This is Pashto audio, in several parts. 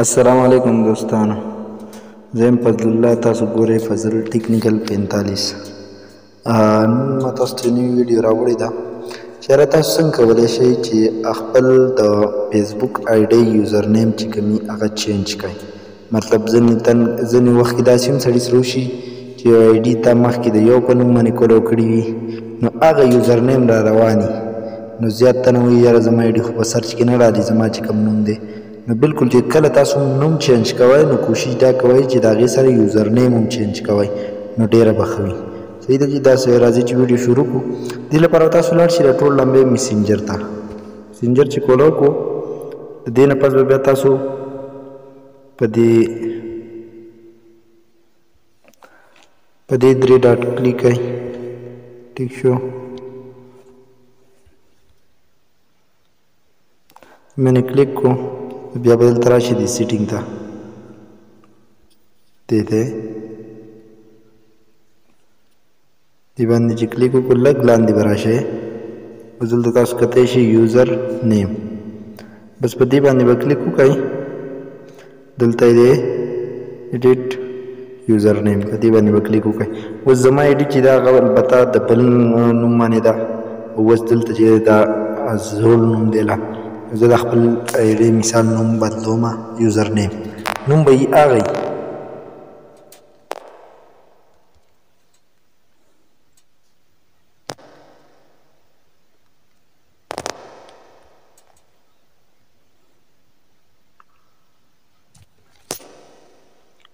السلام علیکم دوستانو، زه فضل الله، تاسو ګورئ فضل ټیکنیکل 45. نن ما تاسو ته نوې ویډیو راوړې ده چې یاره تاسو څنګه کولی شئ چې خپل د فیسبوک آی ډي یوزر نیم چې کوم وي هغه چینج کړئ. مطلب ځینې وخت کې داسې هم سړي سره وشي چې یو آی ډي تا مخکې د یو په نوم باندې کولو کړي وي، نو هغه یوزر نیم را روان وي، نو زیات ته نه وایي یاره زما آی ډي خو په سرچ کې نه راځي زما چې کوم نوم دی. نو بالکل چې کله تاسو نوم چینج کوئ نو کوشش دا کوئ چې د هغې سره یوزر نیم هم چینج کوئ، نو ډېره به ښه وي. صحیح ده چې داسې راځي چې ویډیو شروع کړو. دې لپاره تاسو لاړ شئ راټول لمبې میسنجر ته. میسنجر چې کولو کړو د دې نه پس به بیا تاسو په دې 3 ډاټ کلیک کړئ. ټیک شو، میں نے کلک کو بیا بدل تراشی دی سیٹنگ تا دیتے دی باندې چې کلیک کو لګ لاندې براشه بدل تاسو کته شي یوزر نیم، بس په دې باندې به کلیک وکړئ. دلته دې ایډیټ یوزر نیم په دې باندې به کلیک وکړئ. اوس زما ایډیټ چې دا البته د بل نوم باندې ده، اوس دلته چې دا زول نوم دی لا زه د خپل آی ډي مثال نوم بدلوم، یوزر نیم نوم به یې هغه وي.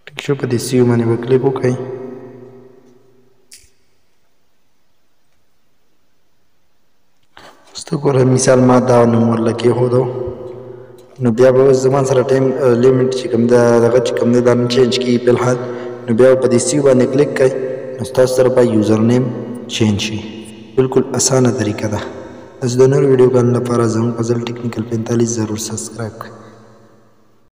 ټیک شو، په دې سیو باندې به کلیک وکړئ. ته ګوره مثال ما دا نوم ورله کېښودو، نو بیا به اوس زما سره ټایم لیمټ چې کوم ده دغه چې کوم دی دا چینج کېږي فلحال، نو بیا په دې سیو باندې کلیک کړئ، نو ستاسو سره به یوزر نیم چینج شي. بالکل اسانه طریقه ده. داسې د نورو ویډیوګانو لپاره زموږ فضل ټیکنیکل 45 ضرور سبسکرایب کړئ.